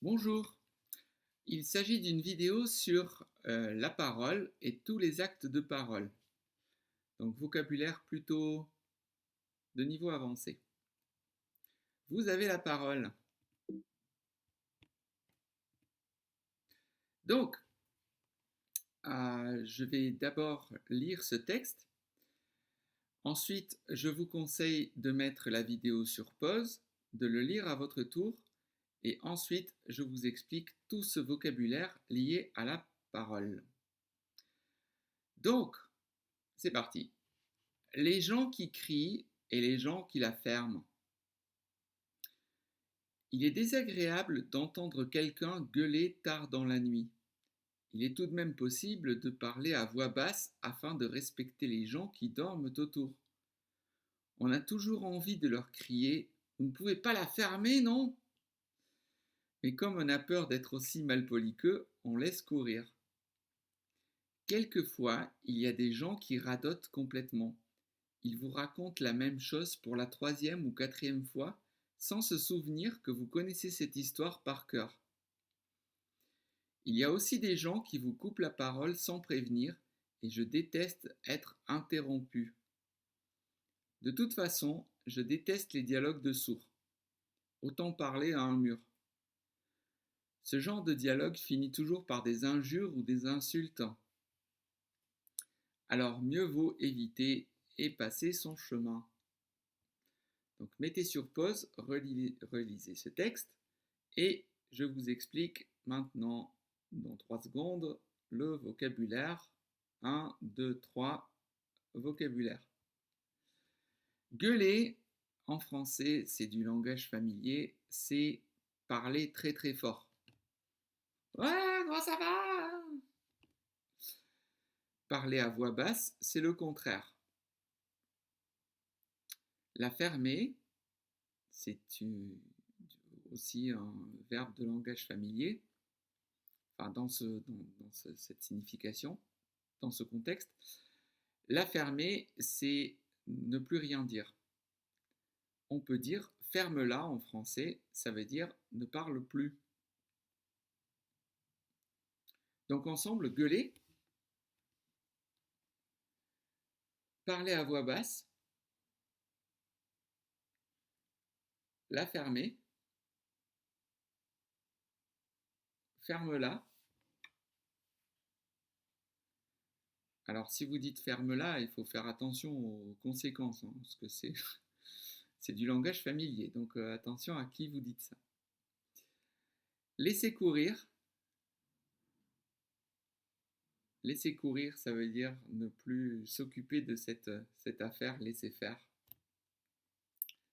Bonjour, il s'agit d'une vidéo sur la parole et tous les actes de parole. Donc vocabulaire plutôt de niveau avancé. Vous avez la parole. Donc, je vais d'abord lire ce texte. Ensuite, je vous conseille de mettre la vidéo sur pause, de le lire à votre tour, et ensuite, je vous explique tout ce vocabulaire lié à la parole. Donc, c'est parti. Les gens qui crient et les gens qui la ferment. Il est désagréable d'entendre quelqu'un gueuler tard dans la nuit. Il est tout de même possible de parler à voix basse afin de respecter les gens qui dorment autour. On a toujours envie de leur crier: Vous ne pouvez pas la fermer, non? Mais comme on a peur d'être aussi malpoli qu'eux, on laisse courir. Quelquefois, il y a des gens qui radotent complètement. Ils vous racontent la même chose pour la troisième ou quatrième fois, sans se souvenir que vous connaissez cette histoire par cœur. Il y a aussi des gens qui vous coupent la parole sans prévenir, et je déteste être interrompu. De toute façon, je déteste les dialogues de sourds. Autant parler à un mur. Ce genre de dialogue finit toujours par des injures ou des insultes. Alors mieux vaut éviter et passer son chemin. Donc mettez sur pause, relisez ce texte et je vous explique maintenant, dans 3 secondes, le vocabulaire. 1, 2, 3, vocabulaire. Gueuler, en français, c'est du langage familier, c'est parler très très fort. Ouais, comment ça va? Parler à voix basse, c'est le contraire. La fermer, c'est aussi un verbe de langage familier, enfin cette signification, dans ce contexte. La fermer, c'est ne plus rien dire. On peut dire ferme-la en français, ça veut dire ne parle plus. Donc ensemble, gueuler, parler à voix basse, la fermer, ferme-la. Alors si vous dites ferme-la, il faut faire attention aux conséquences, hein, parce que c'est du langage familier, donc attention à qui vous dites ça. Laisser courir. Laisser courir, ça veut dire ne plus s'occuper de cette affaire, laisser faire.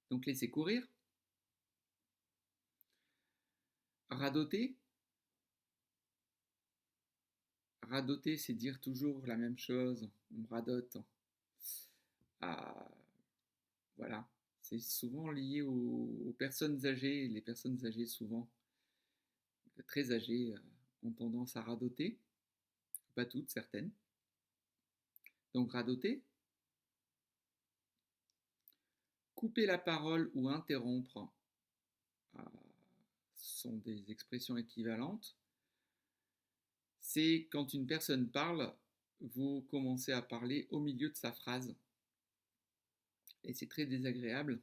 Donc laisser courir. Radoter. Radoter, c'est dire toujours la même chose. On radote. Ah, voilà. C'est souvent lié aux personnes âgées. Les personnes âgées, souvent très âgées, ont tendance à radoter. Pas toutes, certaines. Donc radoter. Couper la parole ou interrompre sont des expressions équivalentes. C'est quand une personne parle, vous commencez à parler au milieu de sa phrase. Et c'est très désagréable.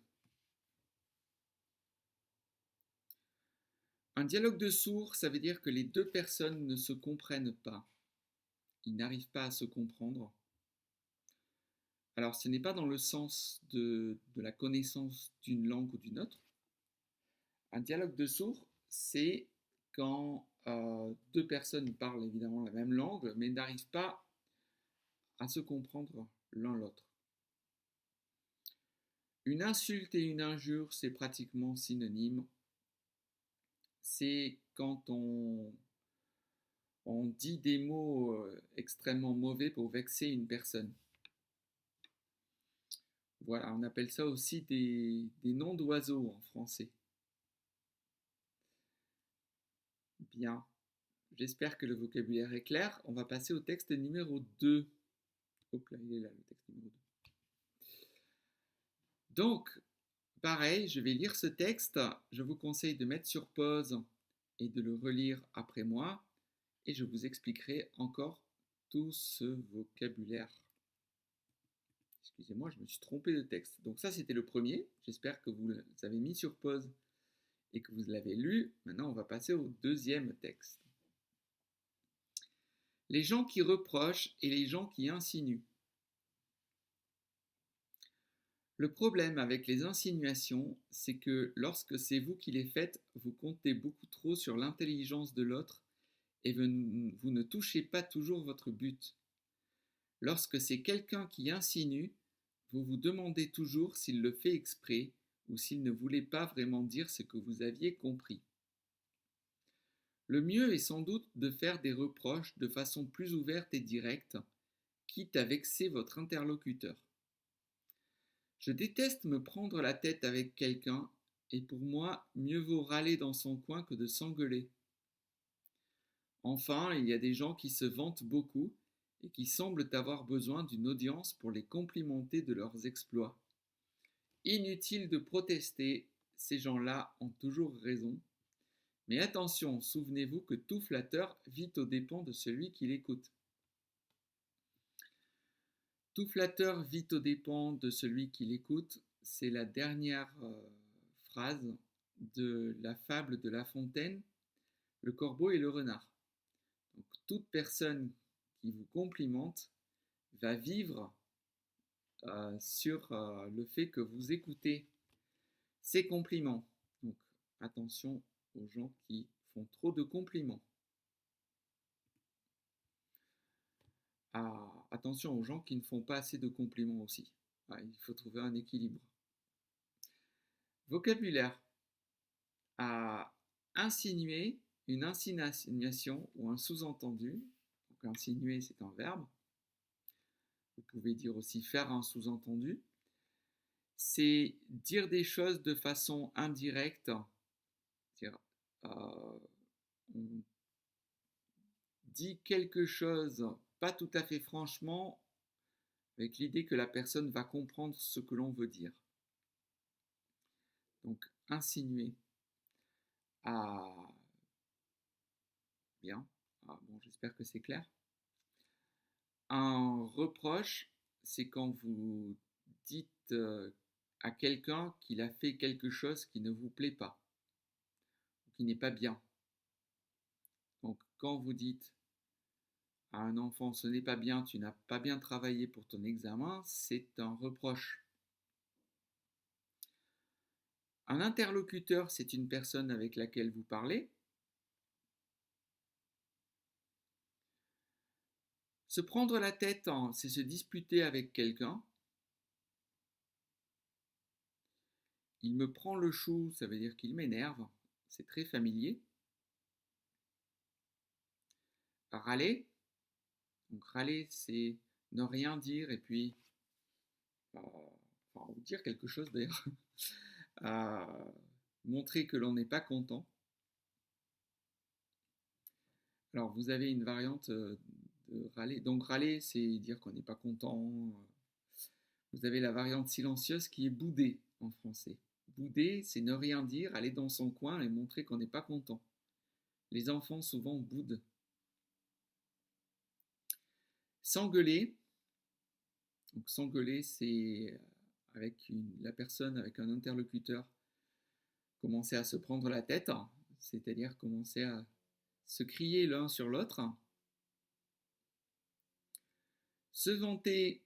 Un dialogue de sourds, ça veut dire que les deux personnes ne se comprennent pas. Ils n'arrivent pas à se comprendre. Alors ce n'est pas dans le sens de la connaissance d'une langue ou d'une autre. Un dialogue de sourds, c'est quand deux personnes parlent évidemment la même langue, mais n'arrivent pas à se comprendre l'un l'autre. Une insulte et une injure, c'est pratiquement synonyme. C'est quand on dit des mots extrêmement mauvais pour vexer une personne. Voilà, on appelle ça aussi des noms d'oiseaux en français. Bien, j'espère que le vocabulaire est clair. On va passer au texte numéro 2. Hop là, il est là, le texte numéro 2. Donc, pareil, je vais lire ce texte. Je vous conseille de mettre sur pause et de le relire après moi et je vous expliquerai encore tout ce vocabulaire. Excusez-moi, je me suis trompé de texte. Donc ça, c'était le premier. J'espère que vous avez mis sur pause et que vous l'avez lu. Maintenant, on va passer au deuxième texte. Les gens qui reprochent et les gens qui insinuent. Le problème avec les insinuations, c'est que lorsque c'est vous qui les faites, vous comptez beaucoup trop sur l'intelligence de l'autre et vous ne touchez pas toujours votre but. Lorsque c'est quelqu'un qui insinue, vous vous demandez toujours s'il le fait exprès ou s'il ne voulait pas vraiment dire ce que vous aviez compris. Le mieux est sans doute de faire des reproches de façon plus ouverte et directe, quitte à vexer votre interlocuteur. Je déteste me prendre la tête avec quelqu'un et pour moi, mieux vaut râler dans son coin que de s'engueuler. Enfin, il y a des gens qui se vantent beaucoup et qui semblent avoir besoin d'une audience pour les complimenter de leurs exploits. Inutile de protester, ces gens-là ont toujours raison. Mais attention, souvenez-vous que tout flatteur vit aux dépens de celui qui l'écoute. Tout flatteur vit aux dépens de celui qui l'écoute, c'est la dernière phrase de la fable de La Fontaine, le corbeau et le renard. Donc, toute personne qui vous complimente va vivre sur le fait que vous écoutez ces compliments. Donc, attention aux gens qui font trop de compliments. Attention aux gens qui ne font pas assez de compliments aussi. Il faut trouver un équilibre. Vocabulaire. Insinuer, une insinuation ou un sous-entendu. Donc, insinuer, c'est un verbe. Vous pouvez dire aussi faire un sous-entendu. C'est dire des choses de façon indirecte. On dit quelque chose pas tout à fait franchement, avec l'idée que la personne va comprendre ce que l'on veut dire. Donc, insinuer. Bien. Bon, j'espère que c'est clair. Un reproche, c'est quand vous dites à quelqu'un qu'il a fait quelque chose qui ne vous plaît pas, ou qui n'est pas bien. Donc, quand vous dites à un enfant, ce n'est pas bien, tu n'as pas bien travaillé pour ton examen, c'est un reproche. Un interlocuteur, c'est une personne avec laquelle vous parlez. Se prendre la tête, c'est se disputer avec quelqu'un. Il me prend le chou, ça veut dire qu'il m'énerve. C'est très familier. Râler. Donc râler, c'est ne rien dire et puis dire quelque chose d'ailleurs. Montrer que l'on n'est pas content. Alors vous avez une variante de râler. Donc râler, c'est dire qu'on n'est pas content. Vous avez la variante silencieuse qui est bouder en français. Bouder, c'est ne rien dire, aller dans son coin et montrer qu'on n'est pas content. Les enfants souvent boudent. S'engueuler. Donc s'engueuler, c'est avec la personne, avec un interlocuteur, commencer à se prendre la tête, c'est-à-dire commencer à se crier l'un sur l'autre. Se vanter,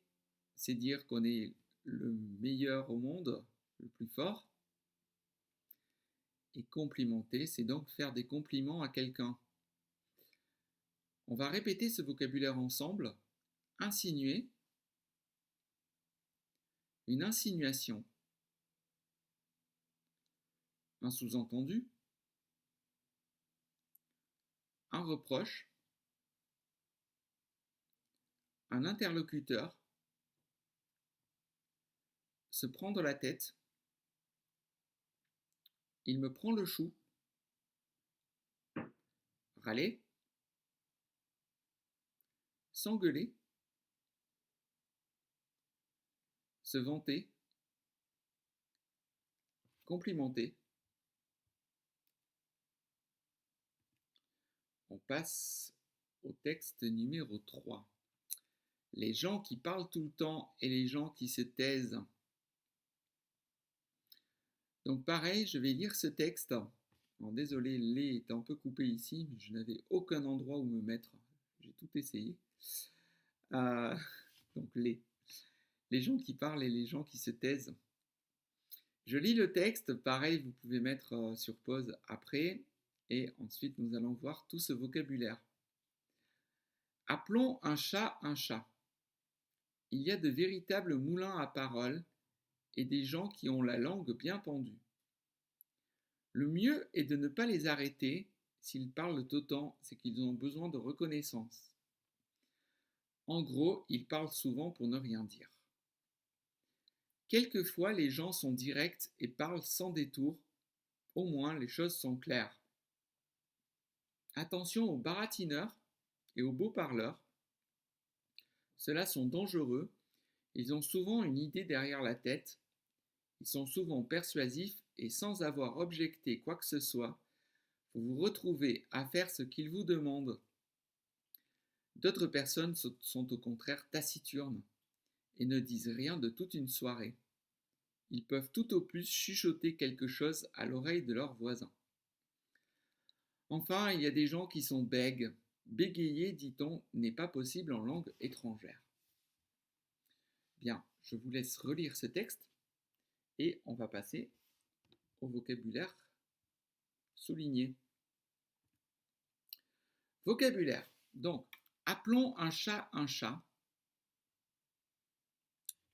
c'est dire qu'on est le meilleur au monde, le plus fort. Et complimenter, c'est donc faire des compliments à quelqu'un. On va répéter ce vocabulaire ensemble. Insinuer, une insinuation, un sous-entendu, un reproche, un interlocuteur, se prendre la tête, il me prend le chou, râler, s'engueuler, se vanter, complimenter, On passe au texte numéro 3. Les gens qui parlent tout le temps et les gens qui se taisent. Donc pareil, je vais lire ce texte. Alors, désolé, les est un peu coupé ici, mais je n'avais aucun endroit où me mettre. J'ai tout essayé. Euh, donc les gens qui parlent et les gens qui se taisent. Je lis le texte, pareil, vous pouvez mettre sur pause après, et ensuite nous allons voir tout ce vocabulaire. Appelons un chat un chat. Il y a de véritables moulins à paroles et des gens qui ont la langue bien pendue. Le mieux est de ne pas les arrêter. S'ils parlent autant, c'est qu'ils ont besoin de reconnaissance. En gros, ils parlent souvent pour ne rien dire. Quelquefois, les gens sont directs et parlent sans détour. Au moins, les choses sont claires. Attention aux baratineurs et aux beaux parleurs. Ceux-là sont dangereux. Ils ont souvent une idée derrière la tête. Ils sont souvent persuasifs et sans avoir objecté quoi que ce soit, vous vous retrouvez à faire ce qu'ils vous demandent. D'autres personnes sont au contraire taciturnes et ne disent rien de toute une soirée. Ils peuvent tout au plus chuchoter quelque chose à l'oreille de leurs voisins. Enfin, il y a des gens qui sont bègues. Bégayer, dit-on, n'est pas possible en langue étrangère. Bien, je vous laisse relire ce texte et on va passer au vocabulaire souligné. Vocabulaire. Donc, appelons un chat un chat.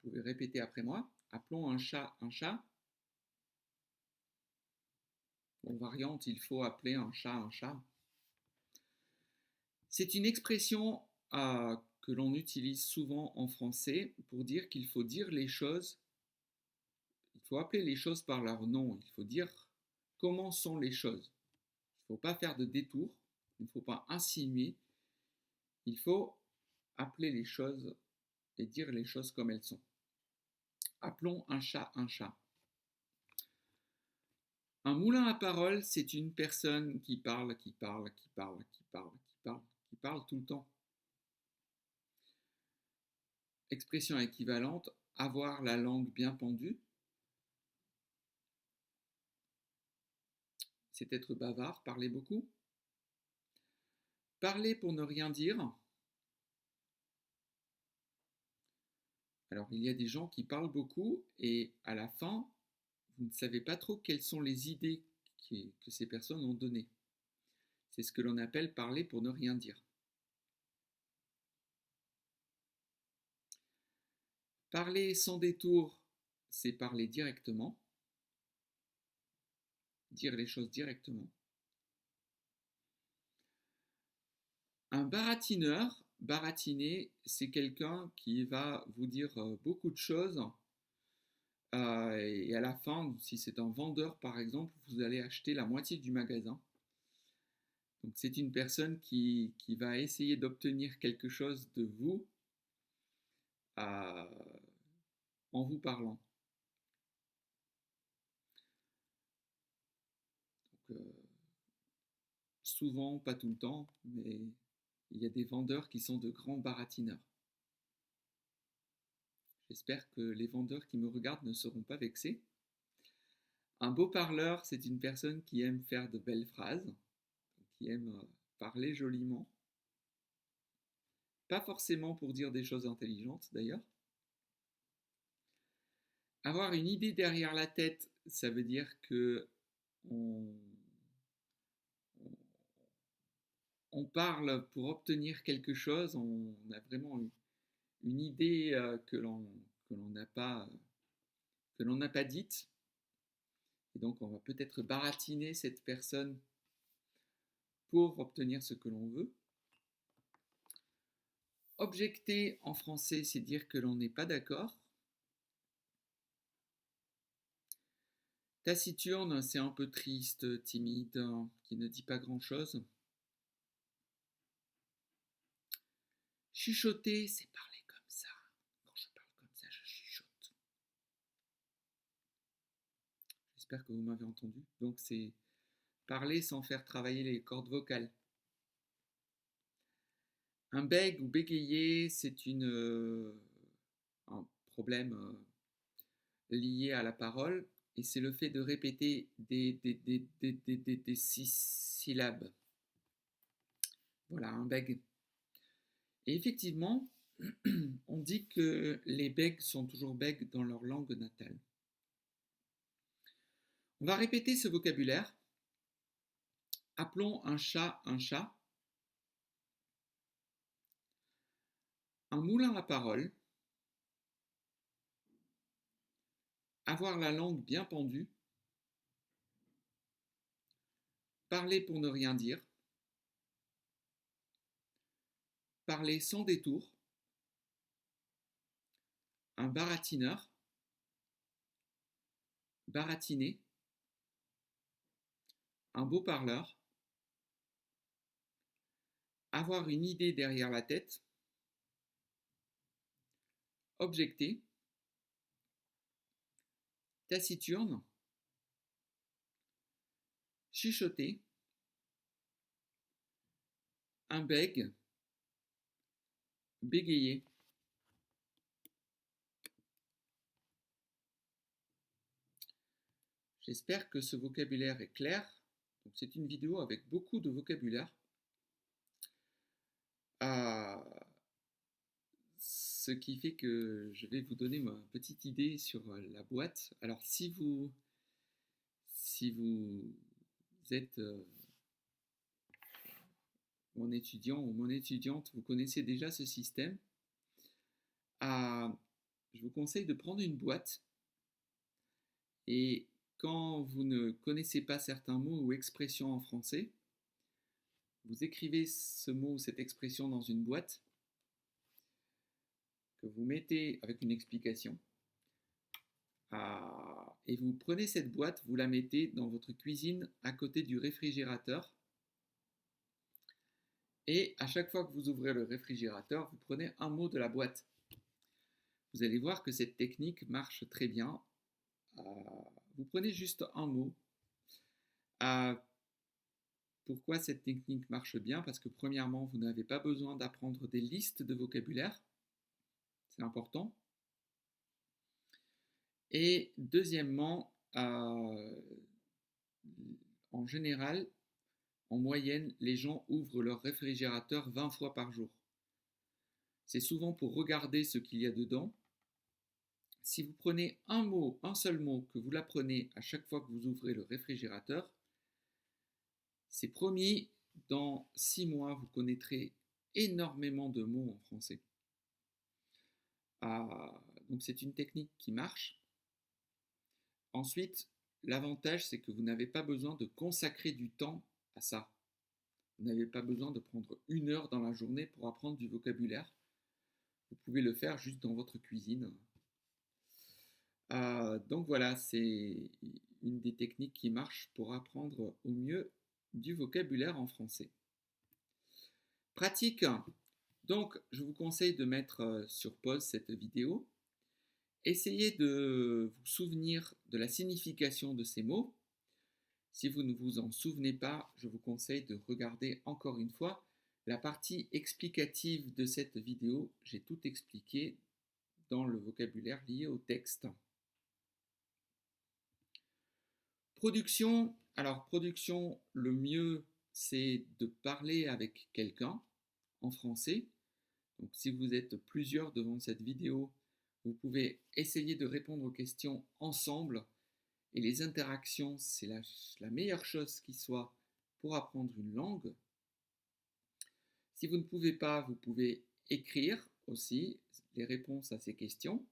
Vous pouvez répéter après moi. Appelons un chat un chat. En variante, il faut appeler un chat un chat. C'est une expression que l'on utilise souvent en français pour dire qu'il faut dire les choses, il faut appeler les choses par leur nom, il faut dire comment sont les choses. Il ne faut pas faire de détour, il ne faut pas insinuer, il faut appeler les choses et dire les choses comme elles sont. Appelons un chat un chat. Un moulin à parole, c'est une personne qui parle, qui parle, qui parle, qui parle, qui parle, qui parle tout le temps. Expression équivalente, avoir la langue bien pendue. C'est être bavard, parler beaucoup. Parler pour ne rien dire. Alors, il y a des gens qui parlent beaucoup et à la fin, vous ne savez pas trop quelles sont les idées que ces personnes ont données. C'est ce que l'on appelle parler pour ne rien dire. Parler sans détour, c'est parler directement. Dire les choses directement. Un baratineur, baratiner, c'est quelqu'un qui va vous dire beaucoup de choses et à la fin, si c'est un vendeur par exemple, vous allez acheter la moitié du magasin. Donc c'est une personne qui va essayer d'obtenir quelque chose de vous en vous parlant. Donc, souvent, pas tout le temps, mais il y a des vendeurs qui sont de grands baratineurs. J'espère que les vendeurs qui me regardent ne seront pas vexés. Un beau parleur, c'est une personne qui aime faire de belles phrases, qui aime parler joliment. Pas forcément pour dire des choses intelligentes d'ailleurs. Avoir une idée derrière la tête, ça veut dire que on parle pour obtenir quelque chose, on a vraiment une idée que l'on n'a pas dite. Et donc on va peut-être baratiner cette personne pour obtenir ce que l'on veut. Objecter en français, c'est dire que l'on n'est pas d'accord. Taciturne, c'est un peu triste, timide, qui ne dit pas grand-chose. Chuchoter, c'est parler comme ça. Quand je parle comme ça, je chuchote. J'espère que vous m'avez entendu. Donc c'est parler sans faire travailler les cordes vocales. Un bègue ou bégayer, c'est un problème lié à la parole et c'est le fait de répéter des syllabes. Voilà, un bègue. Et effectivement, on dit que les bègues sont toujours bègues dans leur langue natale. On va répéter ce vocabulaire. Appelons un chat un chat. Un moulin à parole. Avoir la langue bien pendue. Parler pour ne rien dire. Parler sans détour. Un baratineur. Baratiner. Un beau parleur. Avoir une idée derrière la tête. Objecter. Taciturne. Chuchoter. Un bègue. Bégayer. J'espère que ce vocabulaire est clair. Donc, c'est une vidéo avec beaucoup de vocabulaire. Ce qui fait que je vais vous donner ma petite idée sur la boîte. Alors si vous êtes mon étudiant ou mon étudiante, vous connaissez déjà ce système, je vous conseille de prendre une boîte et quand vous ne connaissez pas certains mots ou expressions en français, vous écrivez ce mot ou cette expression dans une boîte que vous mettez avec une explication. Et vous prenez cette boîte, vous la mettez dans votre cuisine à côté du réfrigérateur. Et à chaque fois que vous ouvrez le réfrigérateur, vous prenez un mot de la boîte. Vous allez voir que cette technique marche très bien. Vous prenez juste un mot. Pourquoi cette technique marche bien? Parce que premièrement, vous n'avez pas besoin d'apprendre des listes de vocabulaire. C'est important. Et deuxièmement, en général, en moyenne, les gens ouvrent leur réfrigérateur 20 fois par jour. C'est souvent pour regarder ce qu'il y a dedans. Si vous prenez un mot, un seul mot, que vous l'apprenez à chaque fois que vous ouvrez le réfrigérateur, c'est promis, dans 6 mois, vous connaîtrez énormément de mots en français. Donc c'est une technique qui marche. Ensuite, l'avantage, c'est que vous n'avez pas besoin de consacrer du temps à ça. Vous n'avez pas besoin de prendre 1 heure dans la journée pour apprendre du vocabulaire. Vous pouvez le faire juste dans votre cuisine. Donc voilà, c'est une des techniques qui marche pour apprendre au mieux du vocabulaire en français. Pratique. Donc, je vous conseille de mettre sur pause cette vidéo. Essayez de vous souvenir de la signification de ces mots. Si vous ne vous en souvenez pas, je vous conseille de regarder encore une fois la partie explicative de cette vidéo. J'ai tout expliqué dans le vocabulaire lié au texte. Production. Alors, production, le mieux, c'est de parler avec quelqu'un en français. Donc, si vous êtes plusieurs devant cette vidéo, vous pouvez essayer de répondre aux questions ensemble. Et les interactions, c'est la meilleure chose qui soit pour apprendre une langue. Si vous ne pouvez pas, vous pouvez écrire aussi les réponses à ces questions.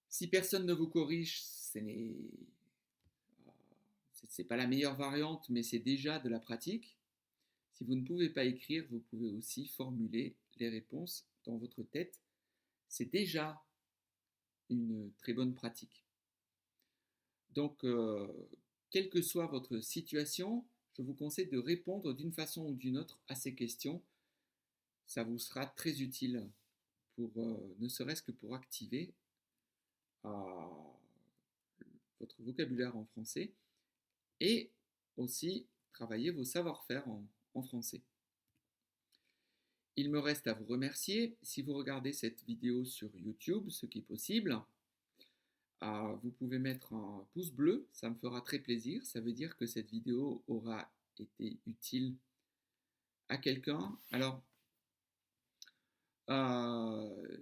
Si personne ne vous corrige, ce n'est pas la meilleure variante, mais c'est déjà de la pratique. Si vous ne pouvez pas écrire, vous pouvez aussi formuler les réponses dans votre tête. C'est déjà une très bonne pratique. Donc, quelle que soit votre situation, je vous conseille de répondre d'une façon ou d'une autre à ces questions. Ça vous sera très utile, ne serait-ce que pour activer votre vocabulaire en français et aussi travailler vos savoir-faire en français. Il me reste à vous remercier. Si vous regardez cette vidéo sur YouTube, ce qui est possible, vous pouvez mettre un pouce bleu, ça me fera très plaisir. Ça veut dire que cette vidéo aura été utile à quelqu'un. Alors, euh,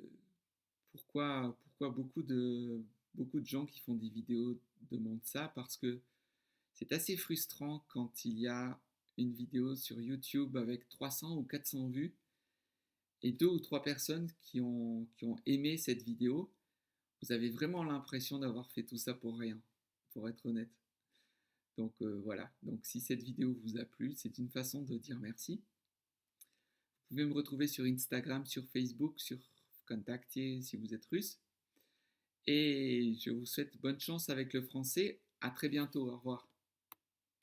pourquoi beaucoup de gens qui font des vidéos demandent ça? Parce que c'est assez frustrant quand il y a une vidéo sur YouTube avec 300 ou 400 vues et deux ou trois personnes qui ont aimé cette vidéo. Vous avez vraiment l'impression d'avoir fait tout ça pour rien, pour être honnête. Donc voilà, donc si cette vidéo vous a plu, c'est une façon de dire merci. Vous pouvez me retrouver sur Instagram, sur Facebook, sur Contactier si vous êtes russe. Et je vous souhaite bonne chance avec le français. À très bientôt, au revoir.